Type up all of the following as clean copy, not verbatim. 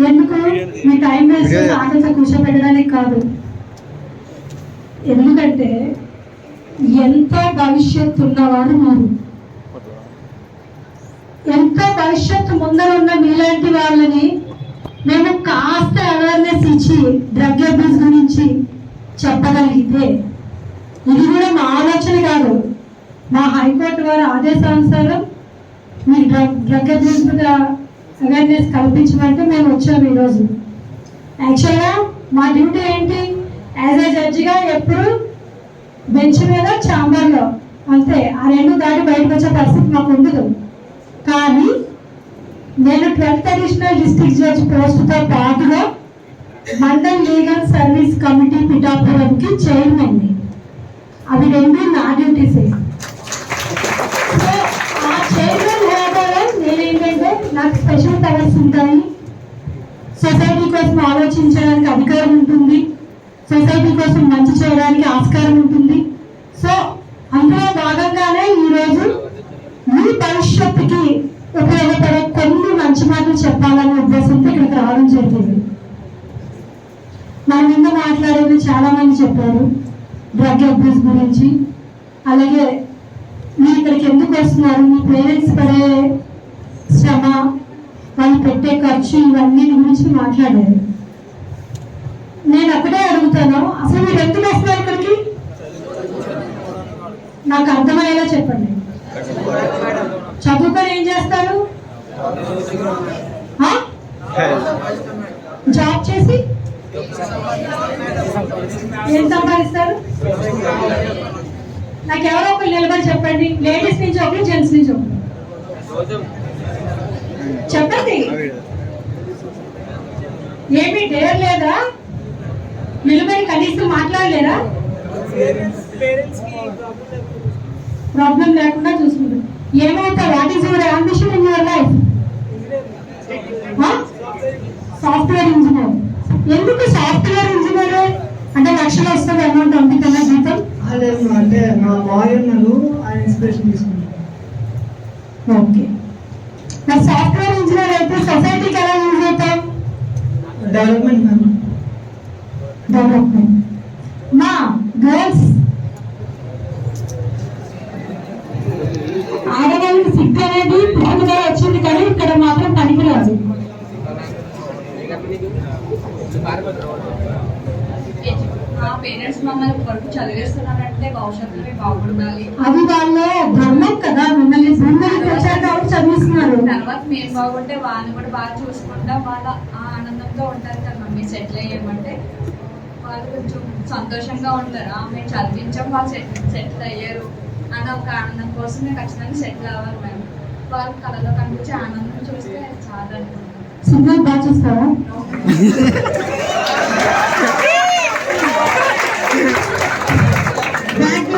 ఎందుకు మీ time waste ఆటలతో కూర్చోబెట్టడానికి కాదు, ఎందుకంటే ఎంతో భవిష్యత్తు ఉన్నవారు మీరు, ఎంతో భవిష్యత్తు ముందర ఉన్న మీలాంటి వాళ్ళని మేము కాస్త అవేర్నెస్ ఇచ్చి డ్రగ్ అబ్యూస్ గురించి చెప్పగలిగితే, ఇది కూడా మా ఆలోచన కాదు, మా హైకోర్టు వారి ఆదేశానుసారం మీ డ్రగ్ అబ్యూస్ మీద అవేర్నెస్ కల్పించమంటే మేము వచ్చాము ఈరోజు. యాక్చువల్గా మా డ్యూటీ ఏంటి, యాజ్ ఏ జడ్జిగా ఎప్పుడు బెంచ్ మీద ఛాంబర్లో అంతే, ఆ రెండు దాటి బయటకు వచ్చే పరిస్థితి మాకు ఉండదు. కానీ నేను 12th అడిషనల్ డిస్ట్రిక్ట్ జడ్జ్ పోస్టుతో పాటుగా మండల్ లీగల్ సర్వీస్ కమిటీ పిఠాపురంకి చైర్మన్. అవి రెండు నా డ్యూటీసే. సో ఆ చైర్మన్ హోదాలో నేనేంటంటే నాకు స్పెషల్ పవర్స్ ఉంటాయి, సొసైటీ కోసం ఆలోచించడానికి అధికారం ఉంటుంది, సొసైటీ కోసం మంచి చేయడానికి ఆస్కారం ఉంటుంది. సో అందులో భాగంగానే ఈరోజు మీ భవిష్యత్తుకి ఉపయోగపడే కొన్ని మంచి మాటలు చెప్పాలనే ఉద్దేశంతో ఇక్కడికి రావడం జరిగింది. మన ముందు మాట్లాడేది చాలా మంది చెప్పారు డ్రగ్ అబ్యూస్ గురించి, అలాగే మీరు ఇక్కడికి ఎందుకు వస్తున్నారు, మీ పేరెంట్స్ పడే శ్రమ, వాళ్ళు పెట్టే ఖర్చు, ఇవన్నీ గురించి మాట్లాడారు. నేను అక్కడే అడుగుతాను, అసలు మీరు ఎందుకు వస్తున్నారు ఇక్కడికి? నాకు అర్థమయ్యేలా చెప్పండి. చదువుకొని ఏం చేస్తారు? జాబ్ చేసి ఏం సంపాదిస్తారు? నాకు ఎవరో ఒకరు నిలబడి చెప్పండి, లేడీస్ నుంచి ఒకరు, జెంట్స్ నుంచి ఒకరు చెప్పండి. ఏమి డేర్ లేదా? నిలబడి కనీసం మాట్లాడలేరా? ప్రాబ్లం లేకుండా చూసుకుంటారు. ఏమవుతా? What is your ambition in your life? Software engineer. ఎందుకు సాఫ్ట్వేర్ ఇంజనీర్ అంటే లక్షలు వస్తుంది అమౌంట్ అందుకన్నా జీతం? అంటే మా మాయన్నలు ఆయన ఇన్స్పిరేషన్ తీసుకుంటారు. ఓకే, మరి సాఫ్ట్వేర్ ఇంజనీర్ అయితే సొసైటీకి ఎలా యూజ్ అవుతాం? Development ma'am, development. మా గర్ల్స్, ఆడవాళ్ళకి సిగ్గు అనేది పుట్టుకగా వచ్చింది, కానీ ఇక్కడ మాత్రం పనికిరాదు. అది వాళ్ళ ధర్మం కదా, మిమ్మల్ని భూమికి వచ్చారు కాబట్టి చదివిస్తున్నారు. తర్వాత మేము బాగుంటే వాళ్ళని కూడా బాగా చూసుకుంటాం, వాళ్ళ ఆనందంతో ఉంటారు కదా. మమ్మీ సెటిల్ అయ్యామంటే వాళ్ళు కొంచెం సంతోషంగా ఉంటారు. మేము చదివించాం, వాళ్ళు సెటిల్ అయ్యారు అని ఒక ఆనందం కోసం మేము ఖచ్చితంగా సెటిల్ అవ్వాలి. మేము వాళ్ళ కళలో కనిపించే ఆనందం చూస్తే చాలా అనుకుంటాం. సినిమా బాగా చూస్తారా? బ్యాక్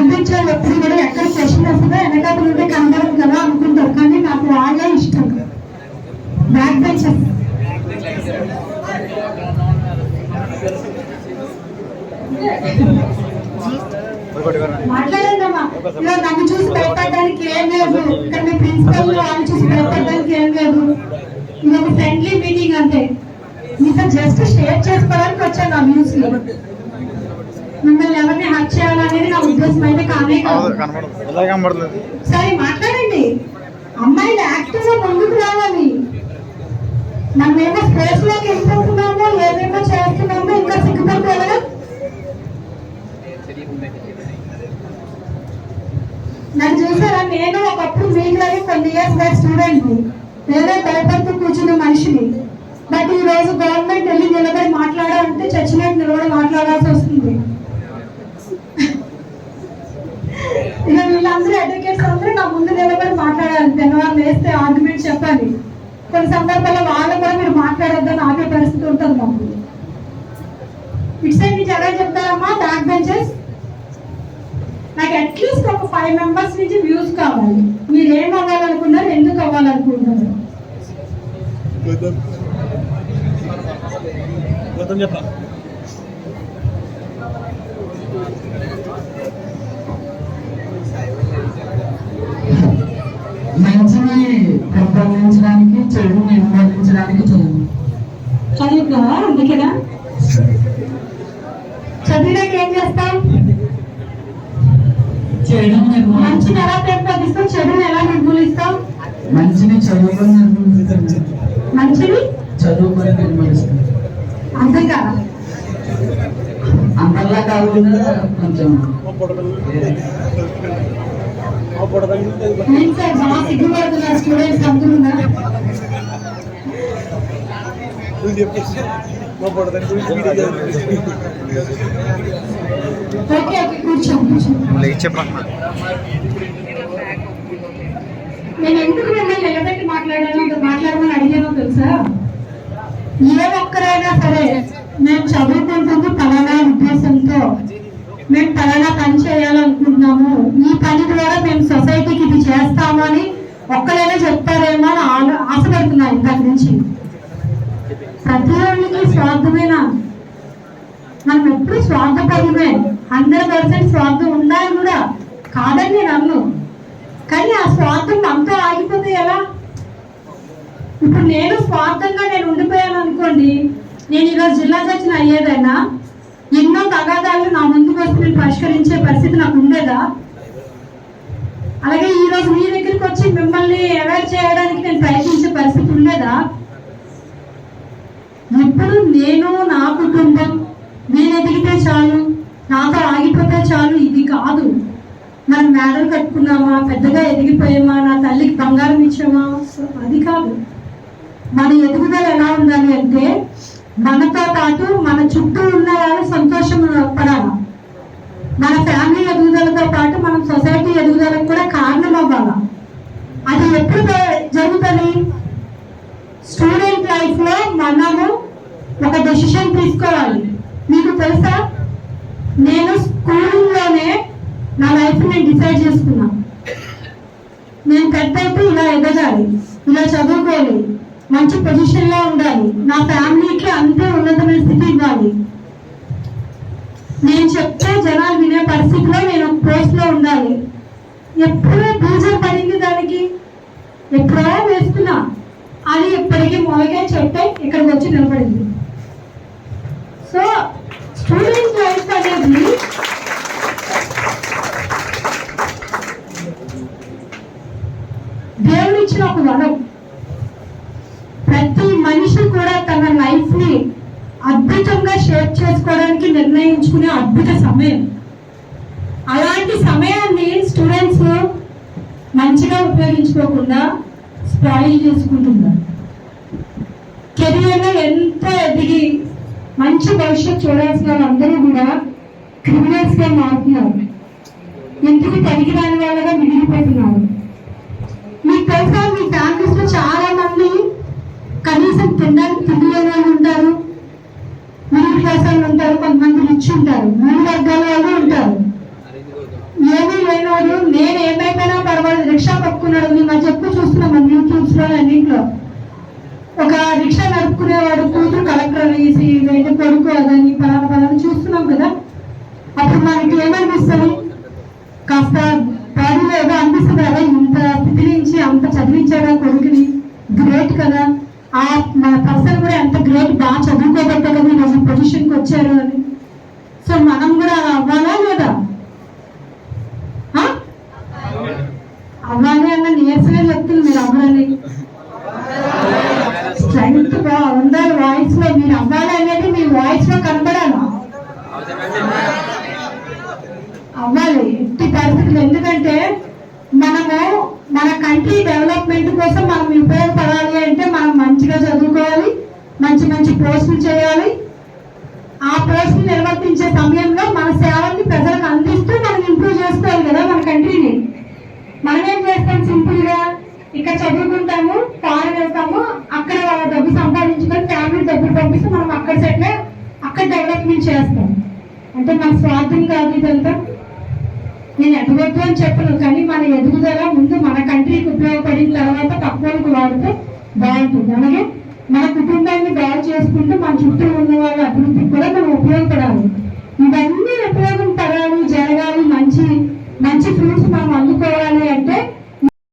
బెంచర్ ఎప్పుడు కూడా ఎక్కడ క్వశ్చన్ వస్తుందో వెనకాల ఉంటే కనబడదు కదా అనుకుంటారు, కానీ నాకు బాగా ఇష్టం బ్యాక్ బెంచర్. మాట్లాడండి అమ్మా. ఇలా నన్ను చూసి భయపడడానికి ఏం లేదు, ఇక్కడ మీ ప్రిన్సిపల్ వాళ్ళు చూసి భయపడడానికి ఏం లేదు. ఇది ఒక ఫ్రెండ్లీ మీటింగ్ అంతే. మీతో జస్ట్ షేర్ చేసుకోవడానికి వచ్చాను నా వ్యూస్ లో. మిమ్మల్ని ఎవరిని హక్ చేయాలనేది నా ఉద్దేశం అయితే కానే కాదు. సరే మాట్లాడండి. అమ్మాయిలు యాక్టివ్ గా ముందుకు రావాలి. మనమేమో స్పేస్ లోకి వెళ్ళిపోతున్నామో, ఏమేమో చేస్తున్నామో, ఇంకా సిగ్గుపడితే వెళ్ళడం. నన్ను చూసారా, నేను ఒకప్పుడు మీలాగే కొన్ని ఇయర్స్ బ్యాక్ స్టూడెంట్, నేనే భయపడుతూ కూర్చున్న మనిషిని. బట్ ఈ రోజు గవర్నమెంట్ వెళ్ళి నిలబడి మాట్లాడాలంటే చచ్చినట్టు నిలబడి మాట్లాడాల్సి వస్తుంది. ఇక వీళ్ళందరూ అడ్వకేట్స్ అందరూ నా ముందు నిలబడి మాట్లాడాలి, తెల్లవారు వేస్తే ఆర్గ్యుమెంట్ చెప్పాలి. కొన్ని సందర్భాల్లో వాళ్ళు కూడా మీరు మాట్లాడొద్దని ఆపే పరిస్థితి ఉంటుంది మాకు. ఇటు సైడ్ నుంచి ఎలా చెప్తారమ్మా బ్యాక్ బెంచెస్? నాకు అట్లీస్ట్ ఒక 5 మెంబర్స్ నుంచి వ్యూస్ కావాలి. మీరు ఏం అవ్వాలనుకున్నారు, ఎందుకు అవ్వాలనుకుంటున్నారు? మంచిని పెంపొందించడానికి చెడుని నిర్మూలించడానికి చదువుకున్నావా? అందుకేనా చదివినాక ఏం చేస్తాం? చెడు మంచిని ఎలా పెంపొందిస్తాం, చెడుని ఎలా నిర్మూలిస్తాం? మంచిని చదువుకొని నిర్మూలిస్తాం. మంచిని చదువుకొని నిర్మూలిస్తాం. అర్థం కాదా? అందరిలా కాకుండా కొంచెం ఏంటి సార్ బాగా సిగ్గుపడుతున్నారు స్టూడెంట్స్ అందరూ? ఓకే ఓకే కూర్చో నేను ఎందుకు మిమ్మల్ని నిలబెట్టి మాట్లాడమని అడిగానో తెలుసా? ఏ ఒక్కరైనా సరే మేము చదువుకుంటుంది పలానా ఉద్దేశంతో, మేము పలానా పని చేయాలనుకుంటున్నాము, ఈ పని ద్వారా మేము సొసైటీకి ఇది చేస్తామని ఒక్కరైనా చెప్తారేమో అని ఆశపడుతున్నాను ఇంతకు నుంచి. ప్రతి ఒక్కరికి స్వార్థమేనా? మనం ఎప్పుడు స్వార్థపరమే, 100% స్వార్థం ఉండాలి కూడా, కాదని నేను అన్ను. కానీ ఆ స్వార్థం అంతా ఆగిపోతే ఎలా? ఇప్పుడు నేను స్వార్థంగా నేను ఉండిపోయాను అనుకోండి, నేను ఈరోజు జిల్లా జడ్జిని అయ్యేదైనా ఎన్నో తగాదాలు నా ముందుకు వస్తే నేను పరిష్కరించే పరిస్థితి నాకు ఉండేదా? అలాగే ఈరోజు మీ దగ్గరికి వచ్చి మిమ్మల్ని అవాయిడ్ చేయడానికి నేను ప్రయత్నించే పరిస్థితి ఉండేదా? ఎప్పుడు నేను నా కుటుంబం నేను ఎదిగితే చాలు, నాతో ఆగిపోతే చాలు, ఇది కాదు. మనం మేడలు కట్టుకున్నామా, పెద్దగా ఎదిగిపోయామా, నా తల్లికి బంగారం ఇచ్చామా, అది కాదు. మన ఎదుగుదల ఎలా ఉండాలి అంటే మనతో పాటు మన చుట్టూ ఉన్న వాళ్ళు సంతోషం పడాలి. మన ఫ్యామిలీ ఎదుగుదలతో పాటు మనం సొసైటీ ఎదుగుదలకు కూడా కారణం అవ్వాలి. అది ఎప్పుడు జరుగుతుంది? స్టూడెంట్ లైఫ్ లో మనము ఒక డెసిషన్ తీసుకోవాలి. మీకు తెలుసా, నేను స్కూల్లోనే నా లైఫ్ నేను డిసైడ్ చేసుకున్నా. నేను పెద్ద అయితే ఇలా ఎదగాలి, ఇలా చదువుకోవాలి, మంచి పొజిషన్ లో ఉండాలి, నా ఫ్యామిలీకి అంతే ఉన్నతమైన స్థితి ఇవ్వాలి. నేను చెప్తే జనాలు వినే పరిస్థితిలో నేను ఒక పోస్ట్ లో ఉండాలి. ఎప్పుడో బీజం పడింది దానికి, ఎప్పుడో వేస్తున్నా, అది ఎప్పటికీ మొలకే చెప్తే ఇక్కడికి వచ్చి నిలబడింది. సో స్టూడెంట్ లైఫ్ అనేది దేవుడు ఇచ్చిన ఒక వరం. ప్రతి మనిషి కూడా తన లైఫ్ ని అద్భుతంగా షేప్ చేసుకోవడానికి నిర్ణయించుకునే అద్భుత సమయం. అలాంటి సమయాన్ని స్టూడెంట్స్ మంచిగా ఉపయోగించుకోకుండా స్పాయిల్ చేసుకుంటున్నారు. కెరియర్లో ఎంత ఎదిగి మంచి భవిష్యత్తు చూడాల్సిన వాళ్ళందరూ కూడా క్రిమినల్స్ గా మారుతున్నారు. ఎందుకు పనికిరాని వాళ్ళగా మిగిలిపోతున్నారు. మీకు తెలుసా, మీ ఫ్యామిలీస్ లో చాలా మంది కనీసం తినడానికి తిండి లేని వాళ్ళు ఉంటారు, మిడిల్ క్లాస్ వాళ్ళు ఉంటారు, కొంతమంది రిచ్ ఉంటారు, 3 వర్గాల వాళ్ళు ఉంటారు. ఏమీ లేనివాడు నేను ఏమైపోయినా పర్వాలేదు రిక్షా పట్టుకున్నాడు. మీ మధ్య ఎక్కువ చూస్తున్నాం మన యూట్యూబ్స్ లో అన్నింటిలో. ఒక రిక్షా నడుపుకునేవాడు కూతురు కలెక్టర్ వేసి కొడుకు అదని పలానా చూస్తున్నాం కదా. అప్పుడు మనకి ఏమనిపిస్తుంది? కాస్త బాడీలో ఏదో అనిపిస్తుంది కదా, ఇంత స్థితి నుంచి అంత చదివించాడా కొడుకుని, గ్రేట్ కదా. ఆ పర్సన్ కూడా ఎంత గ్రేట్, బాగా చదువుకోబట్టే కదా ఈరోజు పొజిషన్కి వచ్చారు అని. సో మనం కూడా అలా అవ్వాలా లేదా? అవ్వాలి అన్న నీరసమే చెప్తుంది. మీరు అవ్వాలి, స్ట్రెంగ్త్ ఉండాలి వాయిస్ లో. మీరు అవ్వాలి అనేది మీ వాయిస్ లో కనపడాలి. అవ్వాలి ఎట్టి పరిస్థితులు. ఎందుకంటే మనము మన కంట్రీ డెవలప్మెంట్ కోసం మనం ఉపయోగపడాలి అంటే మనం మంచిగా చదువుకోవాలి, మంచి మంచి పోస్టులు చేయాలి. ఆ పోస్టులు నిర్వర్తించే సమయంలో మన సేవల్ని ప్రజలకు అందిస్తూ మనం ఇంప్రూవ్ చేసుకోవాలి కదా మన కంట్రీని. మనం ఏం చేస్తాం? సింపుల్ గా ఇక్కడ చదువుకుంటాము, ఫారెన్ వెళ్తాము, అక్కడ వాళ్ళ డబ్బు సంపాదించుకొని ఫ్యామిలీ డబ్బులు పంపిస్తే మనం అక్కడ సెటిల్ అక్కడ డెవలప్మెంట్ చేస్తాం. అంటే మన స్వార్థం కాదు ఇదంతా. నేను ఎదగొద్దు అని చెప్పను, కానీ మన ఎదుగుదల ముందు మన కంట్రీకి ఉపయోగపడిన తర్వాత తక్కువకు వాడితే బాగుంటుంది. అలాగే మన కుటుంబాన్ని బాగు చేసుకుంటూ మన చుట్టూ ఉన్న వాళ్ళ అభివృద్ధికి కూడా మనం ఉపయోగపడాలి.